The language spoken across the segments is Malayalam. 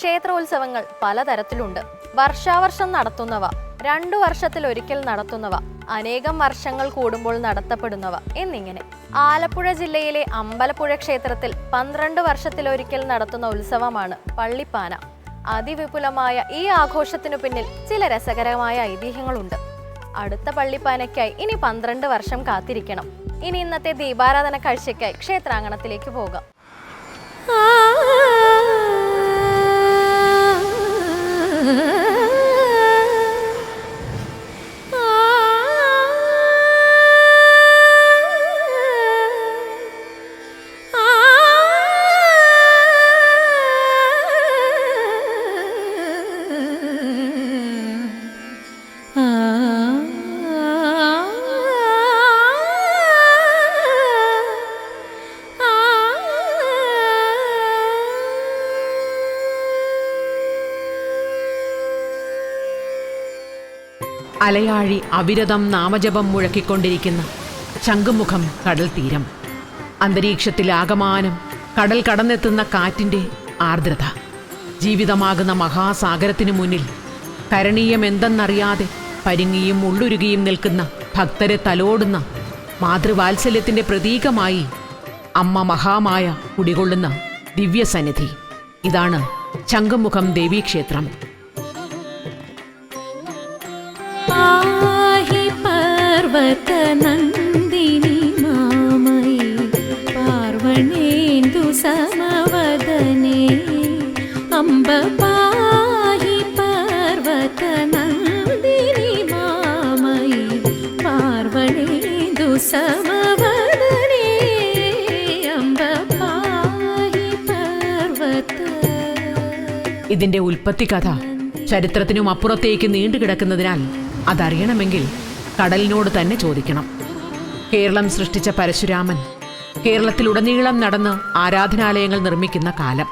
ക്ഷേത്രോത്സവങ്ങൾ പലതരത്തിലുണ്ട്. വർഷാവർഷം നടത്തുന്നവ, 2 വർഷത്തിലൊരിക്കൽ നടത്തുന്നവ, അനേകം വർഷങ്ങൾ കൂടുമ്പോൾ നടത്തപ്പെടുന്നവ എന്നിങ്ങനെ. ആലപ്പുഴ ജില്ലയിലെ അമ്പലപ്പുഴ ക്ഷേത്രത്തിൽ 12 വർഷത്തിലൊരിക്കൽ നടത്തുന്ന ഉത്സവമാണ് പള്ളിപ്പാന. അതിവിപുലമായ ഈ ആഘോഷത്തിനു പിന്നിൽ ചില രസകരമായ ഐതിഹ്യങ്ങളുണ്ട്. അടുത്ത പള്ളിപ്പാനയ്ക്കായി ഇനി 12 വർഷം കാത്തിരിക്കണം. ഇനി ഇന്നത്തെ ദീപാരാധന കാഴ്ചയ്ക്കായി ക്ഷേത്രാങ്കണത്തിലേക്ക് പോകാം. അലയാഴി അവിരതം നാമജപം മുഴക്കിക്കൊണ്ടിരിക്കുന്ന ശംഖുമുഖം കടൽ തീരം. അന്തരീക്ഷത്തിൽ ആകമാനം കടൽ കടന്നെത്തുന്ന കാറ്റിൻ്റെ ആർദ്രത. ജീവിതമാകുന്ന മഹാസാഗരത്തിനു മുന്നിൽ കരണീയമെന്തെന്നറിയാതെ പരിങ്ങിയും ഉള്ളുരുകിയും നിൽക്കുന്ന ഭക്തരെ തലോടുന്ന മാതൃവാത്സല്യത്തിൻ്റെ പ്രതീകമായി അമ്മ മഹാമായ കുടികൊള്ളുന്ന ദിവ്യസന്നിധി. ഇതാണ് ശംഖുമുഖം ദേവീക്ഷേത്രം. നന്ദിനി മാമയി പാർവണേന്ദു സമവദനേ അംബ പാഹി പർവത നന്ദിനി മാമയി പാർവണേന്ദു സമവദനേ അംബ പാഹി പർവത. ഇതിന്റെ ഉൽപ്പത്തി കഥ ചരിത്രത്തിനും അപ്പുറത്തേക്ക് നീണ്ടുകിടക്കുന്നതിനാൽ അതറിയണമെങ്കിൽ കടലിനോട് തന്നെ ചോദിക്കണം. കേരളം സൃഷ്ടിച്ച പരശുരാമൻ കേരളത്തിലുടനീളം നടന്ന് ആരാധനാലയങ്ങൾ നിർമ്മിക്കുന്ന കാലം.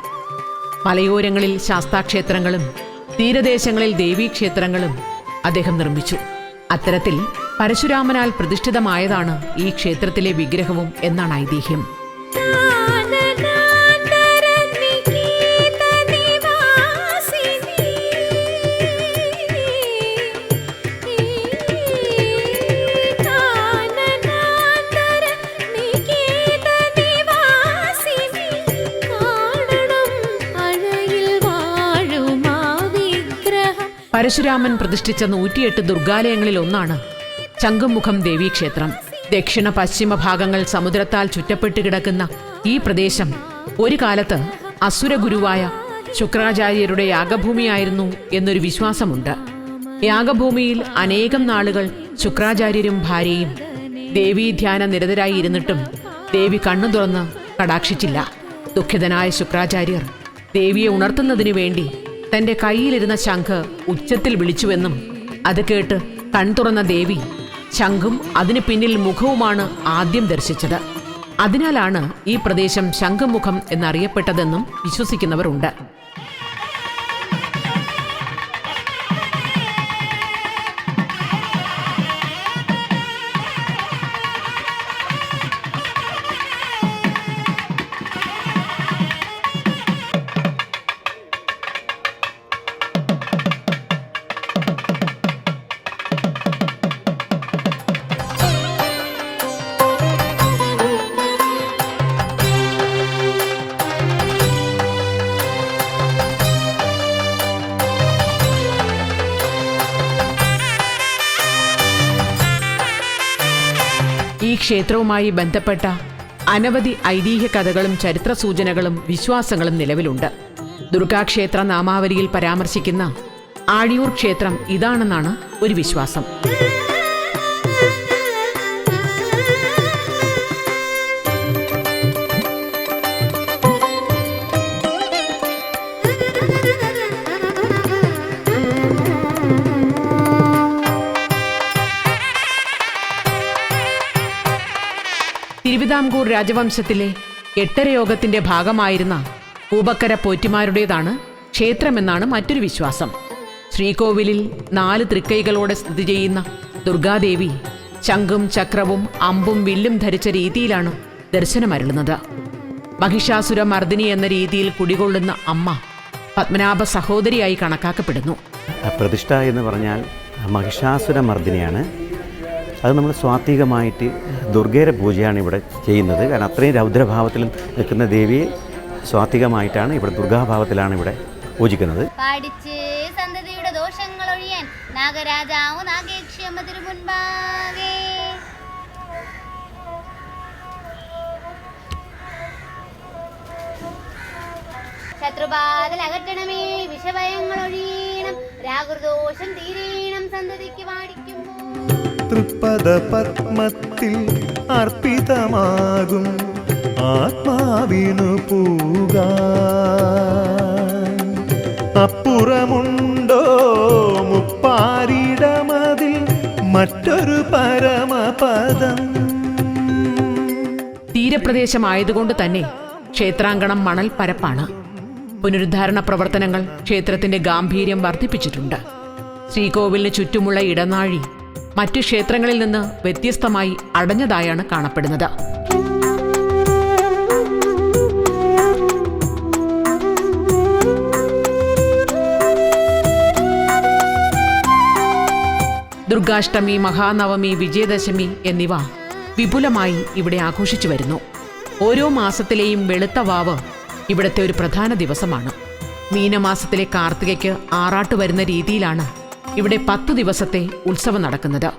മലയോരങ്ങളിൽ ശാസ്താക്ഷേത്രങ്ങളും തീരദേശങ്ങളിൽ ദേവീക്ഷേത്രങ്ങളും അദ്ദേഹം നിർമ്മിച്ചു. അത്തരത്തിൽ പരശുരാമനാൽ പ്രതിഷ്ഠിതമായതാണ് ഈ ക്ഷേത്രത്തിലെ വിഗ്രഹവും എന്നാണ് ഐതിഹ്യം. പരശുരാമൻ പ്രതിഷ്ഠിച്ച 108 ദുർഗാലയങ്ങളിൽ ഒന്നാണ് ശംഖുമുഖം ദേവീക്ഷേത്രം. ദക്ഷിണ പശ്ചിമ ഭാഗങ്ങൾ സമുദ്രത്താൽ ചുറ്റപ്പെട്ട് കിടക്കുന്ന ഈ പ്രദേശം ഒരു കാലത്ത് അസുരഗുരുവായ ശുക്രാചാര്യരുടെ യാഗഭൂമിയായിരുന്നു എന്നൊരു വിശ്വാസമുണ്ട്. യാഗഭൂമിയിൽ അനേകം നാളുകൾ ശുക്രാചാര്യരും ഭാര്യയും ദേവീധ്യാന നിരതരായി ഇരുന്നിട്ടും ദേവി കണ്ണു തുറന്ന് കടാക്ഷിച്ചില്ല. ദുഃഖിതനായ ശുക്രാചാര്യർ ദേവിയെ ഉണർത്തുന്നതിനു വേണ്ടി തന്റെ കയ്യിലിരുന്ന ശംഖ് ഉച്ചത്തിൽ വിളിച്ചുവെന്നും അത് കേട്ട് കൺതുറന്ന ദേവി ശംഖും അതിനു പിന്നിൽ മുഖവുമാണ് ആദ്യം ദർശിച്ചത്. അതിനാലാണ് ഈ പ്രദേശം ശംഖുമുഖം എന്നറിയപ്പെട്ടതെന്നും വിശ്വസിക്കുന്നവരുണ്ട്. ഈ ക്ഷേത്രവുമായി ബന്ധപ്പെട്ട അനവധി ഐതിഹ്യ കഥകളും ചരിത്ര സൂചനകളും വിശ്വാസങ്ങളും നിലവിലുണ്ട്. ദുർഗാക്ഷേത്ര നാമാവലിയിൽ പരാമർശിക്കുന്ന ആഴിയൂർ ക്ഷേത്രം ഇതാണെന്നാണ് ഒരു വിശ്വാസം. തിരുവിതാംകൂർ രാജവംശത്തിലെ എട്ടരയോഗത്തിന്റെ ഭാഗമായിരുന്ന പൂബക്കര പോറ്റിമാരുടേതാണ് ക്ഷേത്രമെന്നാണ് മറ്റൊരു വിശ്വാസം. ശ്രീകോവിലിൽ 4 തൃക്കൈകളോടെ സ്ഥിതി ചെയ്യുന്ന ദുർഗാദേവി ശംഖും ചക്രവും അമ്പും വില്ലും ധരിച്ച രീതിയിലാണ് ദർശനമരുളുന്നത്. മഹിഷാസുര മർദിനി എന്ന രീതിയിൽ കുടികൊള്ളുന്ന അമ്മ പത്മനാഭ സഹോദരിയായി കണക്കാക്കപ്പെടുന്നു. പ്രതിഷ്ഠ എന്ന് പറഞ്ഞാൽ മഹിഷാസുര മർദ്ദിനിയാണ്. അത് നമ്മൾ സ്വാത്വികമായിട്ട് ദുർഗയുടെ പൂജയാണ് ഇവിടെ ചെയ്യുന്നത്. കാരണം അത്രയും രൗദ്രഭാവത്തിൽ നിൽക്കുന്ന ദേവിയെ സ്വാത്വികമായിട്ടാണ് ഇവിടെ ദുർഗാഭാവത്തിലാണ് ഇവിടെ പൂജിക്കുന്നത്. പാടിച്ച് സന്തതിയുടെ ദോഷങ്ങൾ ഒഴിയാൻ നാഗരാജാവ് നാഗേക്ഷിയമ്മ തിരുമുൻപാകെ ശത്രുബാധൽ അകറ്റണമേ, വിഷഭയങ്ങൾ ഒഴിയണം, രാഗുർദോഷം തീരേണം സന്തതിക്ക് പാടിക്കുമ്പോൾ. തൃപ്പദ പത്മത്തിൽ അർപ്പിതമാകും ആത്മാവിനു പൂകാൻ അപ്പുറമുണ്ടോ മുപ്പാരിടമതിൽ മറ്റൊരു പരമപദം. തീരപ്രദേശമായതുകൊണ്ട് തന്നെ ക്ഷേത്രാങ്കണം മണൽ പരപ്പാണ്. പുനരുദ്ധാരണ പ്രവർത്തനങ്ങൾ ക്ഷേത്രത്തിന്റെ ഗാംഭീര്യം വർദ്ധിപ്പിച്ചിട്ടുണ്ട്. ശ്രീകോവിലിന് ചുറ്റുമുള്ള ഇടനാഴി മറ്റു ക്ഷേത്രങ്ങളിൽ നിന്ന് വ്യത്യസ്തമായി അടഞ്ഞതായാണ് കാണപ്പെടുന്നത്. ദുർഗാഷ്ടമി, മഹാനവമി, വിജയദശമി എന്നിവ വിപുലമായി ഇവിടെ ആഘോഷിച്ചു വരുന്നു. ഓരോ മാസത്തിലെയും വെളുത്ത വാവ് ഇവിടുത്തെ ഒരു പ്രധാന ദിവസമാണ്. മീനമാസത്തിലെ കാർത്തികയ്ക്ക് ആറാട്ട് വരുന്ന രീതിയിലാണ് ഇവിടെ 10 ദിവസത്തെ ഉത്സവം നടക്കുന്നത്.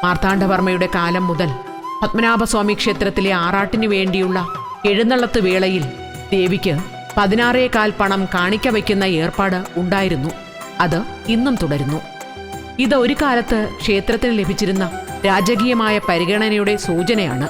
മാർത്താണ്ഡവർമ്മയുടെ കാലം മുതൽ പത്മനാഭസ്വാമി ക്ഷേത്രത്തിലെ ആറാട്ടിനു വേണ്ടിയുള്ള എഴുന്നള്ളത്ത് വേളയിൽ ദേവിക്ക് 16.25 പണം കാണിക്ക വയ്ക്കുന്ന ഏർപ്പാട് ഉണ്ടായിരുന്നു. അത് ഇന്നും തുടരുന്നു. ഇത് ഒരു കാലത്ത് ക്ഷേത്രത്തിന് ലഭിച്ചിരുന്ന രാജകീയമായ പരിഗണനയുടെ സൂചനയാണ്.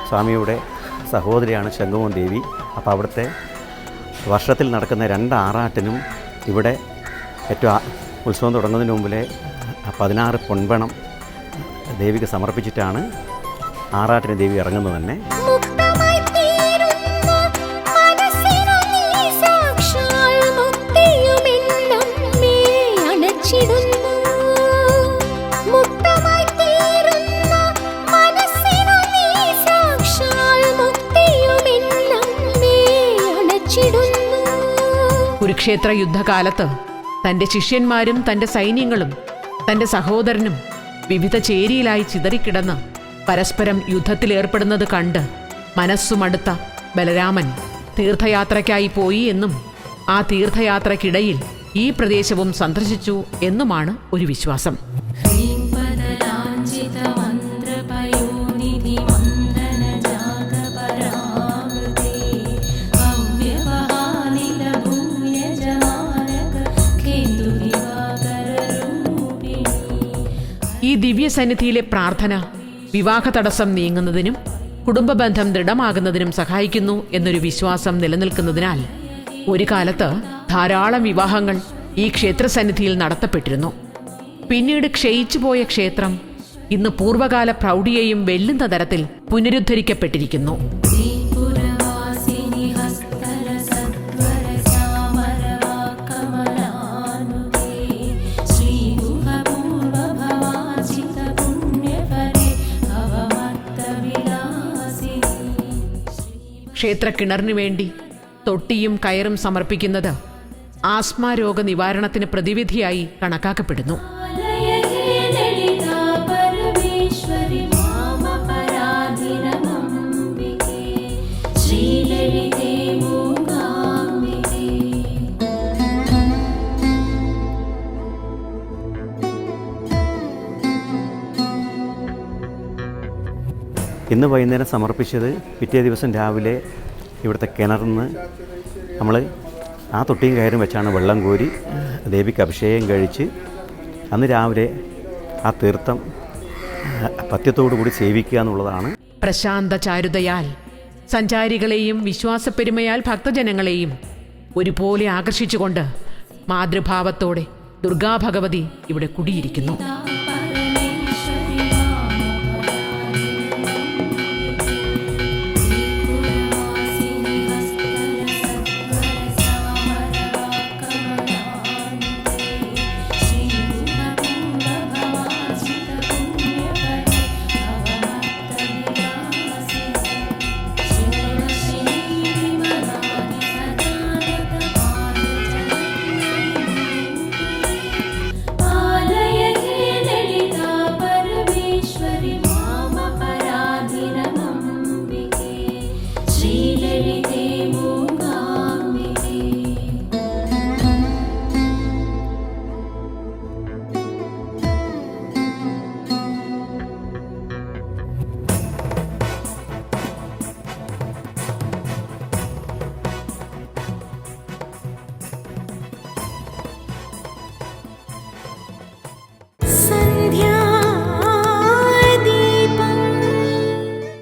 സ്വാമിയുടെ സഹോദരിയാണ് ശംഖുമോൻ ദേവി. അപ്പോൾ അവിടുത്തെ വർഷത്തിൽ നടക്കുന്ന 2 ആറാട്ടിനും ഇവിടെ ഏറ്റവും ഉത്സവം തുടങ്ങുന്നതിന് മുമ്പിലെ 16 പൊൻപണം ദേവിക്ക് സമർപ്പിച്ചിട്ടാണ് ആറാട്ടിന് ദേവി ഇറങ്ങുന്നത് തന്നെ. കുരുക്ഷേത്ര യുദ്ധകാലത്ത് തന്റെ ശിഷ്യന്മാരും തന്റെ സൈന്യങ്ങളും തന്റെ സഹോദരനും വിവിധ ചേരിയിലായി ചിതറിക്കിടന്ന് പരസ്പരം യുദ്ധത്തിലേർപ്പെടുന്നത് കണ്ട് മനസ്സുമടുത്ത ബലരാമൻ തീർത്ഥയാത്രയ്ക്കായി പോയി എന്നും ആ തീർത്ഥയാത്രയ്ക്കിടയിൽ ഈ പ്രദേശവും സന്ദർശിച്ചു എന്നുമാണ് ഒരു വിശ്വാസം. ഈ ദിവ്യസന്നിധിയിലെ പ്രാർത്ഥന വിവാഹ തടസ്സം നീങ്ങുന്നതിനും കുടുംബബന്ധം ദൃഢമാകുന്നതിനും സഹായിക്കുന്നു എന്നൊരു വിശ്വാസം നിലനിൽക്കുന്നതിനാൽ ഒരു കാലത്ത് ധാരാളം വിവാഹങ്ങൾ ഈ ക്ഷേത്രസന്നിധിയിൽ നടത്തപ്പെട്ടിരുന്നു. പിന്നീട് ക്ഷയിച്ചുപോയ ക്ഷേത്രം ഇന്ന് പൂർവ്വകാല പ്രൗഢിയെയും വെല്ലുന്ന തരത്തിൽ പുനരുദ്ധരിക്കപ്പെട്ടിരിക്കുന്നു. ക്ഷേത്രക്കിണറിനു വേണ്ടി തൊട്ടിയും കയറും സമർപ്പിക്കുന്നത് ആസ്മ രോഗ നിവാരണത്തിന് പ്രതിവിധിയായി കണക്കാക്കപ്പെടുന്നു. ഇന്ന് വൈകുന്നേരം സമർപ്പിച്ചത് പിറ്റേ ദിവസം രാവിലെ ഇവിടുത്തെ കിണറിന്ന് നമ്മൾ ആ തൊട്ടിയും കയറും വെച്ചാണ് വെള്ളം കോരി ദേവിക്ക് അഭിഷേകം കഴിച്ച് അന്ന് രാവിലെ ആ തീർത്ഥം പഥ്യത്തോടു കൂടി സേവിക്കുക എന്നുള്ളതാണ്. പ്രശാന്ത ചാരുതയാൽ സഞ്ചാരികളെയും വിശ്വാസപ്പെരുമയാൽ ഭക്തജനങ്ങളെയും ഒരുപോലെ ആകർഷിച്ചുകൊണ്ട് മാതൃഭാവത്തോടെ ദുർഗാഭഗവതി ഇവിടെ കുടിയിരിക്കുന്നു.